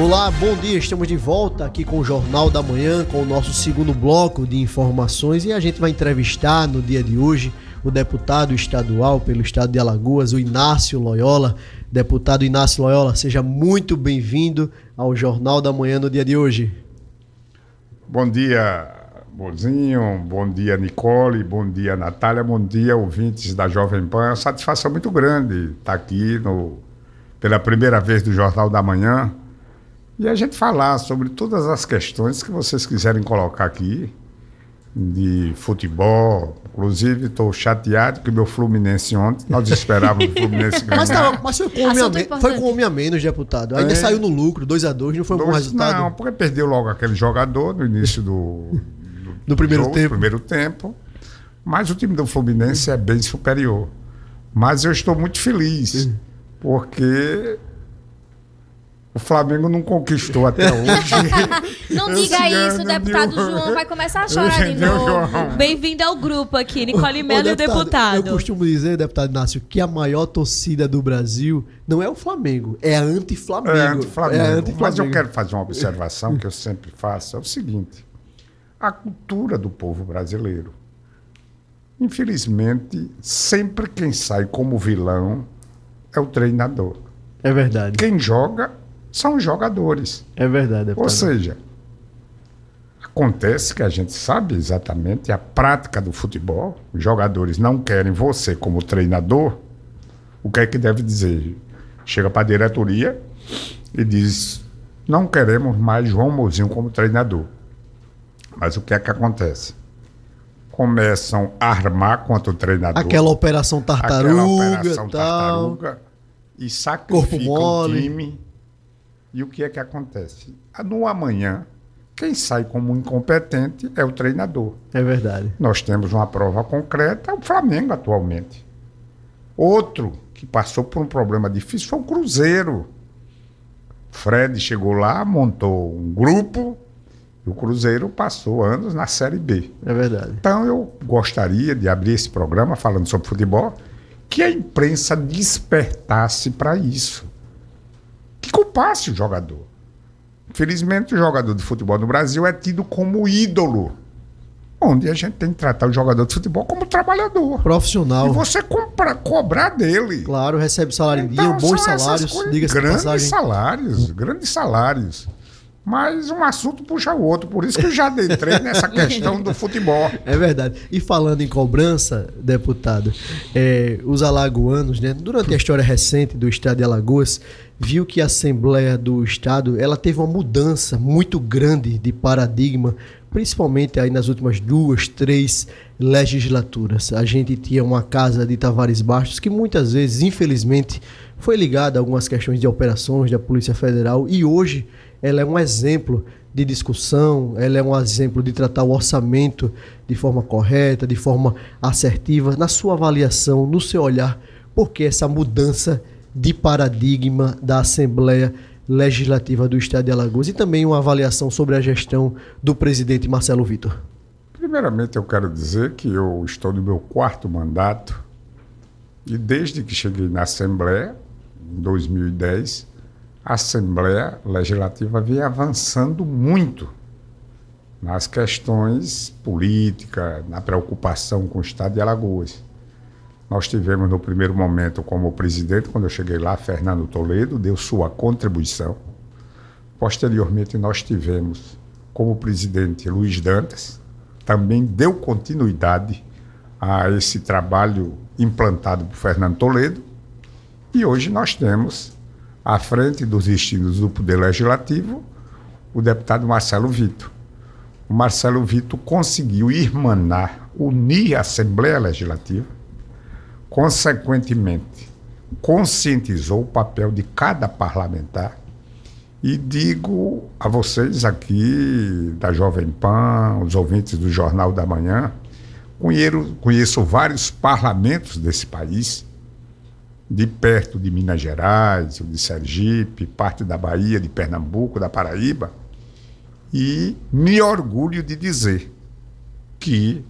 Olá, bom dia, estamos de volta aqui com o Jornal da Manhã, com o nosso segundo bloco de informações e a gente vai entrevistar no dia de hoje o deputado estadual pelo estado de Alagoas, o Inácio Loyola. Deputado Inácio Loyola, seja muito bem-vindo ao Jornal da Manhã no dia de hoje. Bom dia, Bozinho, bom dia, Nicole, bom dia, Natália, bom dia, ouvintes da Jovem Pan. É uma satisfação muito grande estar aqui pela primeira vez do Jornal da Manhã e a gente falar sobre todas as questões que vocês quiserem colocar aqui, de futebol. Inclusive, estou chateado que o meu Fluminense ontem, nós esperávamos o Fluminense ganhar. Mas foi com um homem a menos, deputado. Ainda saiu no lucro, 2-2, não foi um bom resultado? Não, porque perdeu logo aquele jogador no início no primeiro tempo. Mas o time do Fluminense é bem superior. Mas eu estou muito feliz, porque o Flamengo não conquistou até hoje. Não diga isso, o deputado João vai começar a chorar de novo. Bem-vindo ao grupo aqui, Nicole Melo e o deputado. Eu costumo dizer, deputado Inácio, que a maior torcida do Brasil não é o Flamengo, é a anti-Flamengo. Mas eu quero fazer uma observação que eu sempre faço, é o seguinte: a cultura do povo brasileiro. Infelizmente, sempre quem sai como vilão é o treinador. É verdade. Quem joga são os jogadores. É verdade. Deputado. Ou seja, acontece que a gente sabe exatamente a prática do futebol. Os jogadores não querem você como treinador. O que é que deve dizer? Chega para a diretoria e diz: não queremos mais João Mozinho como treinador. Mas o que é que acontece? Começam a armar contra o treinador. Aquela operação tartaruga, e sacrificam o time. E o que é que acontece? No amanhã, quem sai como incompetente é o treinador. É verdade. Nós temos uma prova concreta, é o Flamengo atualmente. Outro que passou por um problema difícil foi o Cruzeiro. Fred chegou lá, montou um grupo e o Cruzeiro passou anos na Série B. É verdade. Então eu gostaria de abrir esse programa falando sobre futebol, que a imprensa despertasse para isso. Que culpasse o jogador. Infelizmente, o jogador de futebol no Brasil é tido como ídolo, onde a gente tem que tratar o jogador de futebol como trabalhador. Profissional. E você cobrar dele. Claro, recebe salário em dia, bons salários. Grandes salários. Mas um assunto puxa o outro, por isso que eu já entrei nessa questão do futebol. É verdade. E falando em cobrança, deputado, os alagoanos, né, durante a história recente do estado de Alagoas, viu que a Assembleia do Estado ela teve uma mudança muito grande de paradigma, principalmente aí nas últimas 2, 3 legislaturas. A gente tinha uma casa de Tavares Bastos que muitas vezes, infelizmente, foi ligada a algumas questões de operações da Polícia Federal e hoje ela é um exemplo de discussão, ela é um exemplo de tratar o orçamento de forma correta, de forma assertiva. Na sua avaliação, no seu olhar, por que essa mudança de paradigma da Assembleia Legislativa do Estado de Alagoas e também uma avaliação sobre a gestão do presidente Marcelo Vitor? Primeiramente, eu quero dizer que eu estou no meu 4º mandato e desde que cheguei na Assembleia, em 2010, a Assembleia Legislativa vem avançando muito nas questões políticas, na preocupação com o Estado de Alagoas. Nós tivemos no primeiro momento como presidente, quando eu cheguei lá, Fernando Toledo, deu sua contribuição. Posteriormente nós tivemos como presidente Luiz Dantas, também deu continuidade a esse trabalho implantado por Fernando Toledo. E hoje nós temos, à frente dos destinos do Poder Legislativo, o deputado Marcelo Vitor. O Marcelo Vitor conseguiu irmanar, unir a Assembleia Legislativa, consequentemente, conscientizou o papel de cada parlamentar. E digo a vocês aqui da Jovem Pan, os ouvintes do Jornal da Manhã, conheço vários parlamentos desse país, de perto de Minas Gerais, de Sergipe, parte da Bahia, de Pernambuco, da Paraíba, e me orgulho de dizer que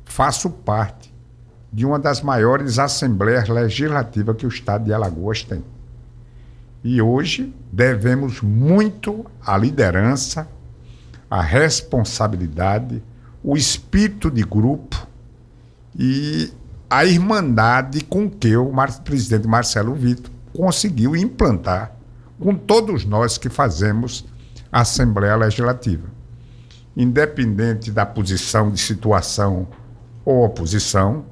faço parte de uma das maiores assembleias legislativas que o estado de Alagoas tem. E hoje devemos muito à liderança, à responsabilidade, o espírito de grupo e a irmandade com que o presidente Marcelo Vitor conseguiu implantar com todos nós que fazemos a Assembleia Legislativa. Independente da posição de situação ou oposição,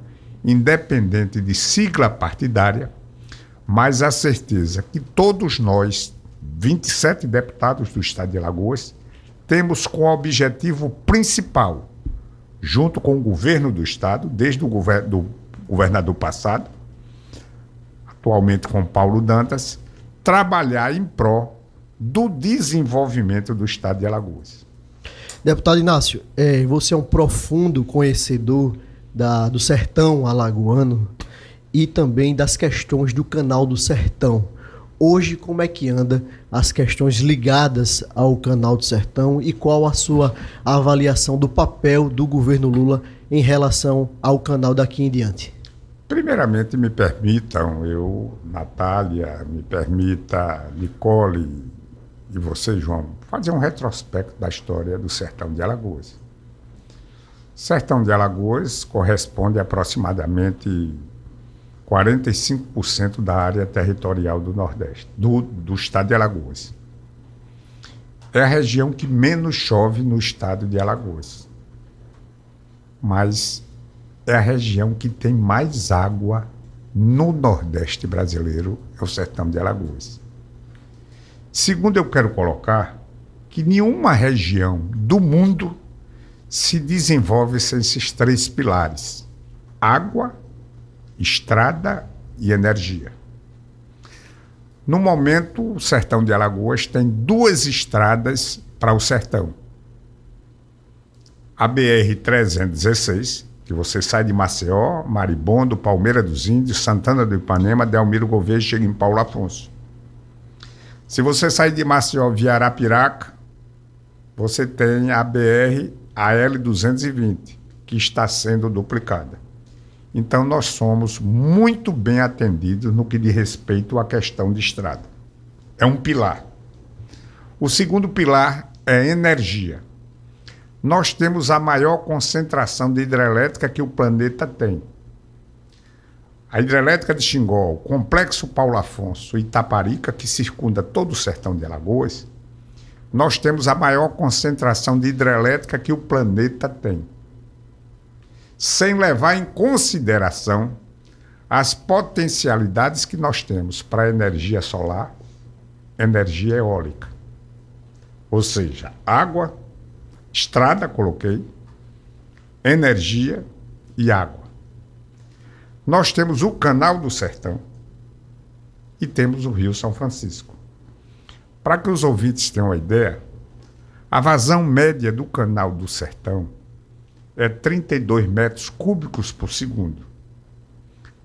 independente de sigla partidária, mas a certeza que todos nós, 27 deputados do Estado de Alagoas, temos como objetivo principal, junto com o governo do Estado, desde o do governador passado, atualmente com Paulo Dantas, trabalhar em prol do desenvolvimento do Estado de Alagoas. Deputado Inácio, você é um profundo conhecedor do sertão alagoano e também das questões do Canal do Sertão. Hoje, como é que anda as questões ligadas ao Canal do Sertão e qual a sua avaliação do papel do governo Lula em relação ao canal daqui em diante? Primeiramente, me permitam, Natália, me permita, Nicole e você, João, fazer um retrospecto da história do Sertão de Alagoas. O Sertão de Alagoas corresponde a aproximadamente 45% da área territorial do Nordeste, do estado de Alagoas. É a região que menos chove no estado de Alagoas. Mas é a região que tem mais água no Nordeste brasileiro, é o Sertão de Alagoas. Segundo, eu quero colocar que nenhuma região do mundo se desenvolve sem esses três pilares: água, estrada e energia. No momento, o Sertão de Alagoas tem 2 estradas para o sertão. A BR-316, que você sai de Maceió, Maribondo, Palmeira dos Índios, Santana do Ipanema, Delmiro Gouveia e chega em Paulo Afonso. Se você sair de Maceió via Arapiraca, você tem a BR-AL-220, que está sendo duplicada. Então, nós somos muito bem atendidos no que diz respeito à questão de estrada. É um pilar. O segundo pilar é energia. Nós temos a maior concentração de hidrelétrica que o planeta tem. A hidrelétrica de Xingó, o Complexo Paulo Afonso e Itaparica, que circunda todo o sertão de Alagoas, nós temos a maior concentração de hidrelétrica que o planeta tem. Sem levar em consideração as potencialidades que nós temos para energia solar, energia eólica. Ou seja, água, estrada, coloquei, energia e água. Nós temos o Canal do Sertão e temos o Rio São Francisco. Para que os ouvintes tenham uma ideia, a vazão média do Canal do Sertão é 32 metros cúbicos por segundo.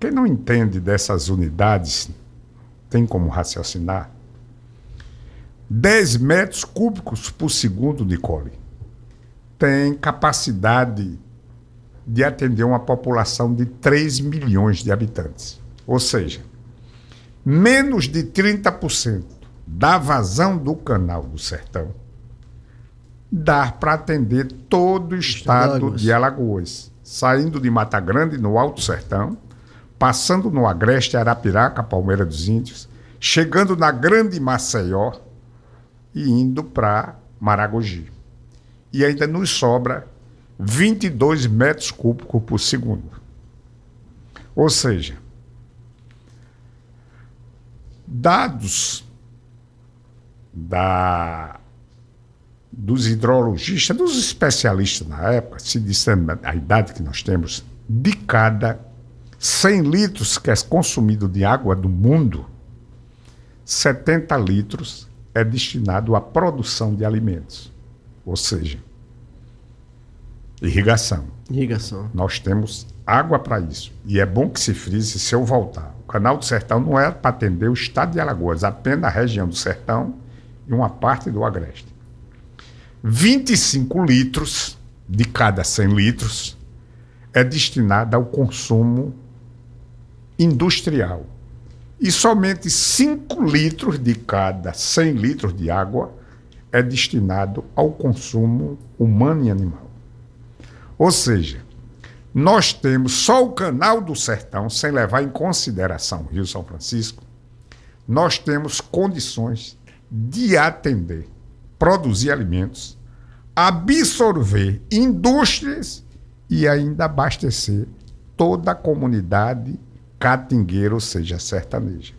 Quem não entende dessas unidades tem como raciocinar. 10 metros cúbicos por segundo, Nicole, tem capacidade de atender uma população de 3 milhões de habitantes. Ou seja, menos de 30% da vazão do Canal do Sertão dá para atender todo o estado de Alagoas, saindo de Mata Grande, no Alto Sertão, passando no Agreste, Arapiraca, Palmeira dos Índios, chegando na Grande Maceió e indo para Maragogi. E ainda nos sobra 22 metros cúbicos por segundo. Ou seja, dados dos hidrologistas, dos especialistas na época, se disseram a idade que nós temos, de cada 100 litros que é consumido de água do mundo, 70 litros é destinado à produção de alimentos. Ou seja, irrigação. Nós temos água para isso. E é bom que se frise, se eu voltar. O Canal do Sertão não é para atender o estado de Alagoas, apenas a região do Sertão e uma parte do Agreste. 25 litros de cada 100 litros é destinado ao consumo industrial. E somente 5 litros de cada 100 litros de água é destinado ao consumo humano e animal. Ou seja, nós temos só o Canal do Sertão, sem levar em consideração o Rio São Francisco, nós temos condições de atender, produzir alimentos, absorver indústrias e ainda abastecer toda a comunidade catingueira, ou seja, sertaneja.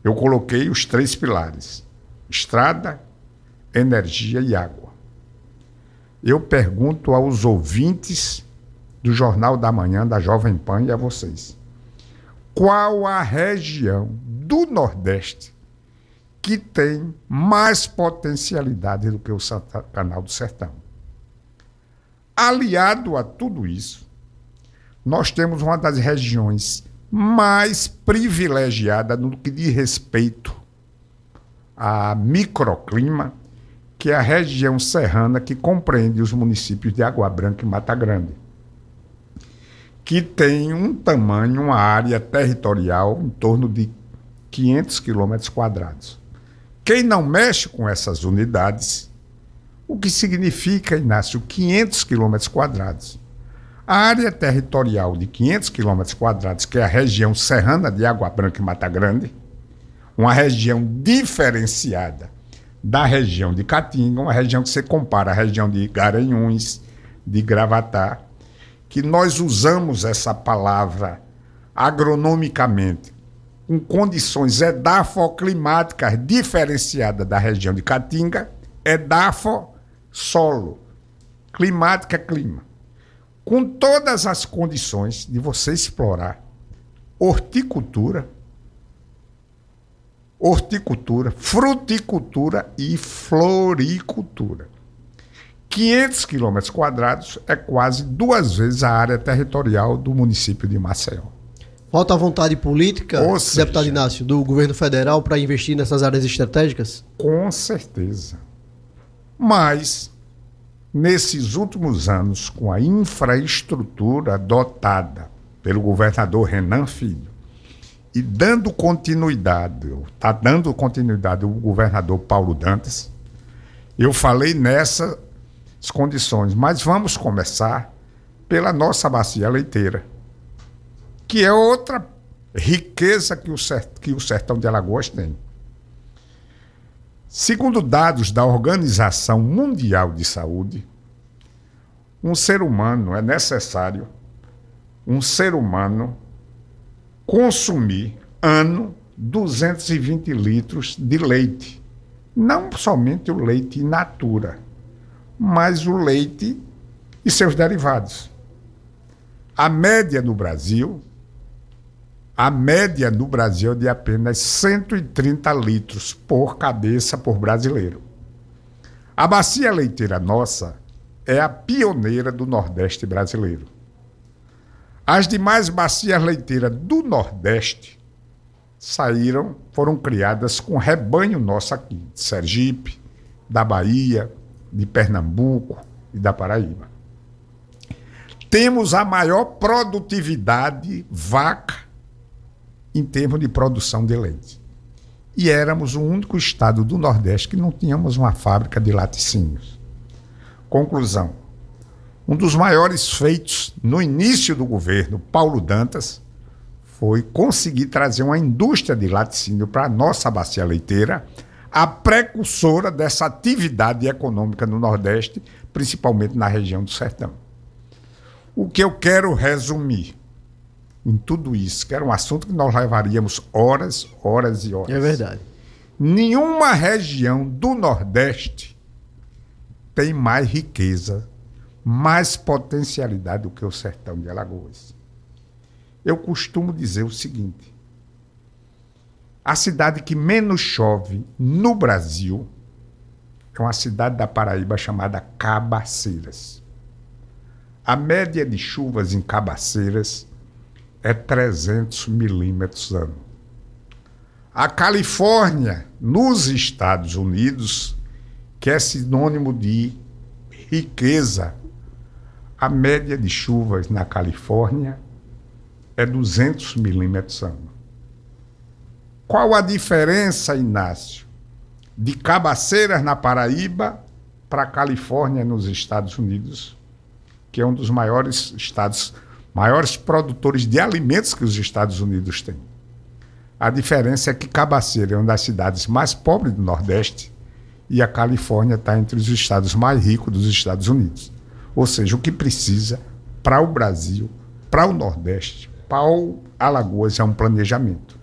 Eu coloquei os 3 pilares: estrada, energia e água. Eu pergunto aos ouvintes do Jornal da Manhã, da Jovem Pan, e a vocês: qual a região do Nordeste que tem mais potencialidade do que o Canal do Sertão? Aliado a tudo isso, nós temos uma das regiões mais privilegiadas no que diz respeito a microclima, que é a região serrana que compreende os municípios de Água Branca e Mata Grande, que tem um tamanho, uma área territorial em torno de 500 quilômetros quadrados. Quem não mexe com essas unidades, o que significa, Inácio, 500 quilômetros quadrados? A área territorial de 500 quilômetros quadrados, que é a região serrana de Água Branca e Mata Grande, uma região diferenciada da região de Caatinga, uma região que você compara a região de Garanhuns, de Gravatá, que nós usamos essa palavra agronomicamente, com condições edafoclimáticas diferenciadas da região de Caatinga, edafo, solo, climática, clima. Com todas as condições de você explorar horticultura, fruticultura e floricultura. 500 quilômetros quadrados é quase 2 vezes a área territorial do município de Maceió. Falta a vontade política, deputado Inácio, do governo federal para investir nessas áreas estratégicas? Com certeza. Mas, nesses últimos anos, com a infraestrutura dotada pelo governador Renan Filho, e dando continuidade o governador Paulo Dantas, eu falei nessas condições, mas vamos começar pela nossa bacia leiteira, que é outra riqueza que o sertão de Alagoas tem. Segundo dados da Organização Mundial de Saúde, é necessário um ser humano consumir, ano, 220 litros de leite. Não somente o leite in natura, mas o leite e seus derivados. A média no Brasil é de apenas 130 litros por cabeça por brasileiro. A bacia leiteira nossa é a pioneira do Nordeste brasileiro. As demais bacias leiteiras do Nordeste foram criadas com rebanho nosso aqui, de Sergipe, da Bahia, de Pernambuco e da Paraíba. Temos a maior produtividade vaca em termos de produção de leite. E éramos o único estado do Nordeste que não tínhamos uma fábrica de laticínios. Conclusão: um dos maiores feitos no início do governo Paulo Dantas foi conseguir trazer uma indústria de laticínio para a nossa bacia leiteira, a precursora dessa atividade econômica no Nordeste, principalmente na região do Sertão. O que eu quero resumir em tudo isso, que era um assunto que nós levaríamos horas e horas. É verdade. Nenhuma região do Nordeste tem mais riqueza, mais potencialidade do que o sertão de Alagoas. Eu costumo dizer o seguinte: a cidade que menos chove no Brasil é uma cidade da Paraíba chamada Cabaceiras. A média de chuvas em Cabaceiras é 300 milímetros ano. A Califórnia, nos Estados Unidos, que é sinônimo de riqueza, a média de chuvas na Califórnia é 200 milímetros ano. Qual a diferença, Inácio, de Cabaceiras, na Paraíba, para a Califórnia, nos Estados Unidos, que é um dos maiores estados, maiores produtores de alimentos que os Estados Unidos têm? A diferença é que Cabaceiras é uma das cidades mais pobres do Nordeste e a Califórnia está entre os estados mais ricos dos Estados Unidos. Ou seja, o que precisa para o Brasil, para o Nordeste, para o Alagoas é um planejamento.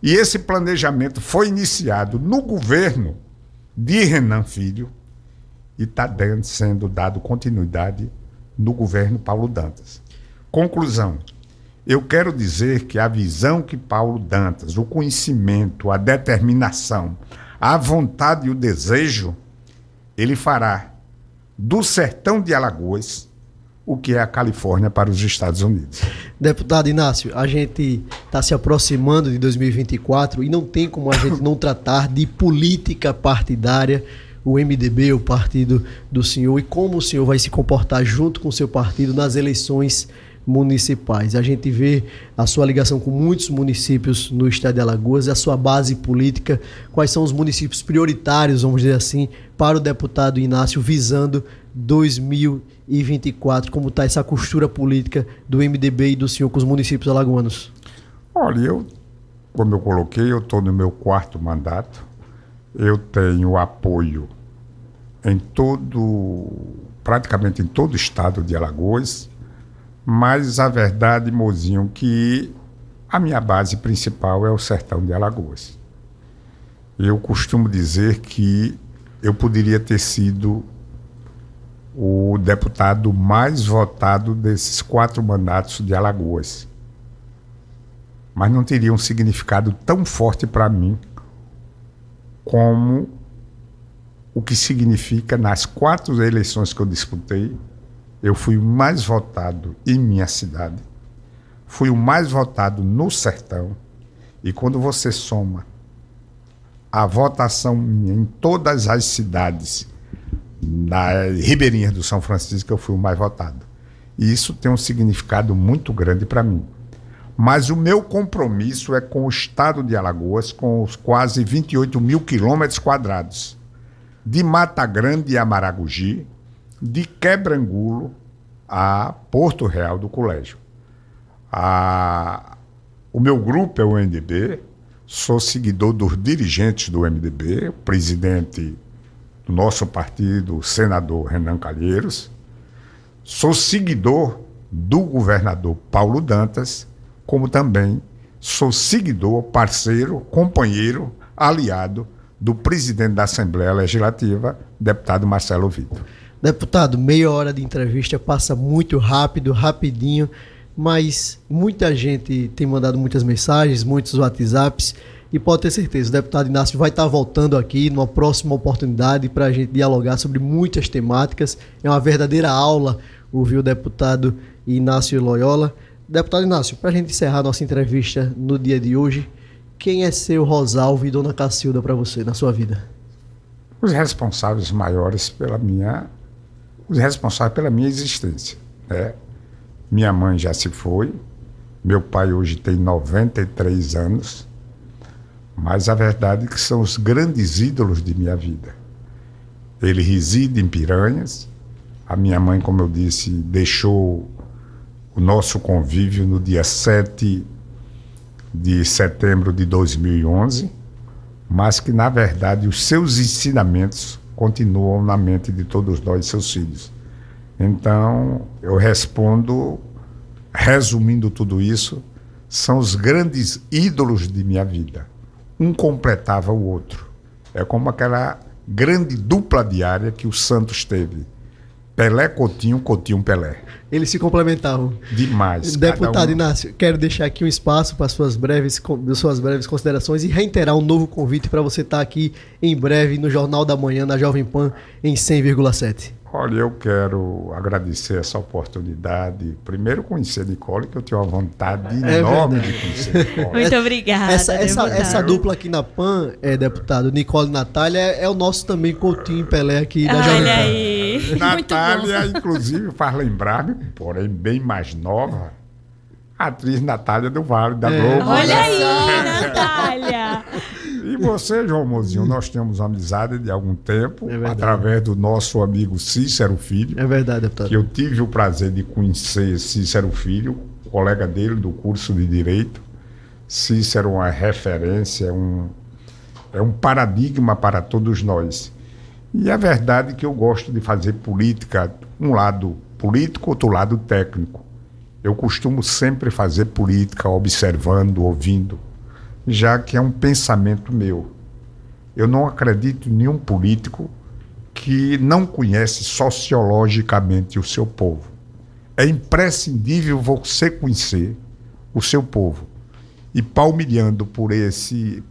E esse planejamento foi iniciado no governo de Renan Filho e está sendo dado continuidade no governo Paulo Dantas. Conclusão. Eu quero dizer que a visão que Paulo Dantas, o conhecimento, a determinação, a vontade e o desejo, ele fará do sertão de Alagoas o que é a Califórnia para os Estados Unidos. Deputado Inácio, a gente está se aproximando de 2024 e não tem como a gente não tratar de política partidária, o MDB, o partido do senhor, e como o senhor vai se comportar junto com o seu partido nas eleições municipais. A gente vê a sua ligação com muitos municípios no estado de Alagoas, a sua base política, quais são os municípios prioritários, vamos dizer assim, para o deputado Inácio visando 2024, como está essa costura política do MDB e do senhor com os municípios alagoanos? Olha, como eu coloquei, eu estou no meu 4º mandato, eu tenho apoio praticamente em todo o estado de Alagoas, mas a verdade, mozinho, que a minha base principal é o sertão de Alagoas. Eu costumo dizer que eu poderia ter sido o deputado mais votado desses 4 mandatos de Alagoas, mas não teria um significado tão forte para mim como o que significa nas 4 eleições que eu disputei. Eu fui o mais votado em minha cidade, fui o mais votado no sertão, e quando você soma a votação minha em todas as cidades ribeirinhas do São Francisco, eu fui o mais votado. E isso tem um significado muito grande para mim. Mas o meu compromisso é com o estado de Alagoas, com os quase 28 mil quilômetros quadrados, de Mata Grande a Maragogi, de Quebrangulo a Porto Real do Colégio. O meu grupo é o MDB, sou seguidor dos dirigentes do MDB, o presidente do nosso partido, o senador Renan Calheiros, sou seguidor do governador Paulo Dantas, como também sou seguidor, parceiro, companheiro, aliado do presidente da Assembleia Legislativa, deputado Marcelo Vitor. Deputado, meia hora de entrevista passa muito rápido, rapidinho, mas muita gente tem mandado muitas mensagens, muitos WhatsApps, e pode ter certeza, o deputado Inácio vai estar voltando aqui numa próxima oportunidade para a gente dialogar sobre muitas temáticas. É uma verdadeira aula ouvir o deputado Inácio Loyola. Deputado Inácio, para a gente encerrar nossa entrevista no dia de hoje, quem é seu Rosalvo e Dona Cacilda para você, na sua vida? Os responsáveis maiores pela minha existência, né? Minha mãe já se foi, meu pai hoje tem 93 anos, mas a verdade é que são os grandes ídolos de minha vida. Ele reside em Piranhas, a minha mãe, como eu disse, deixou o nosso convívio no dia 7 de setembro de 2011, mas que, na verdade, os seus ensinamentos continuam na mente de todos nós, seus filhos. Então, eu respondo, resumindo tudo isso, são os grandes ídolos de minha vida. Um completava o outro. É como aquela grande dupla diária que o Santos teve. Pelé, Coutinho, Coutinho, Pelé. Eles se complementavam. Demais. Deputado Inácio, quero deixar aqui um espaço para suas breves considerações e reiterar um novo convite para você estar aqui em breve no Jornal da Manhã, na Jovem Pan, em 100,7. Olha, eu quero agradecer essa oportunidade. Primeiro, conhecer a Nicole, que eu tenho uma vontade enorme de conhecer a Nicole. Muito obrigada. Essa dupla aqui na PAN, deputado, Nicole e Natália, é o nosso também Coutinho e Pelé aqui da Jovem Pan. Olha aí. Natália, inclusive, faz lembrar-me, porém bem mais nova, a atriz Natália do Vale, da Globo. Olha aí, Natália. você, João Mozinho, nós temos amizade de algum tempo, através do nosso amigo Cícero Filho. É verdade, deputado. Que eu tive o prazer de conhecer Cícero Filho, colega dele do curso de Direito. Cícero é uma referência, é um paradigma para todos nós. E é verdade que eu gosto de fazer política, um lado político, outro lado técnico. Eu costumo sempre fazer política observando, ouvindo, já que é um pensamento meu. Eu não acredito em nenhum político que não conhece sociologicamente o seu povo. É imprescindível você conhecer o seu povo. E palmilhando por esse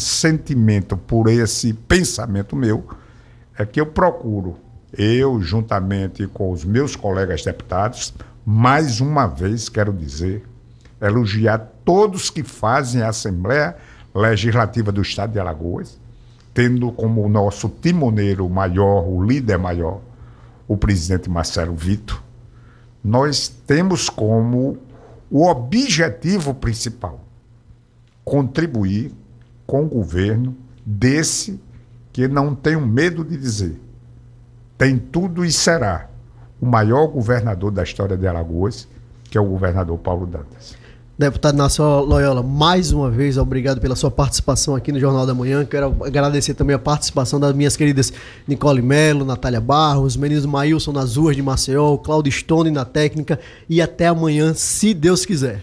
sentimento, por esse pensamento meu, é que eu procuro, eu juntamente com os meus colegas deputados, mais uma vez quero dizer, elogiar todos que fazem a Assembleia Legislativa do Estado de Alagoas, tendo como o nosso timoneiro maior, o líder maior, o presidente Marcelo Vitor. Nós temos como o objetivo principal contribuir com o governo desse que não tenho medo de dizer, tem tudo e será o maior governador da história de Alagoas, que é o governador Paulo Dantas. Deputado Inácio Loyola, mais uma vez, obrigado pela sua participação aqui no Jornal da Manhã. Quero agradecer também a participação das minhas queridas Nicole Melo, Natália Barros, os meninos Maílson nas ruas de Maceió, Claudio Stone na técnica, e até amanhã, se Deus quiser.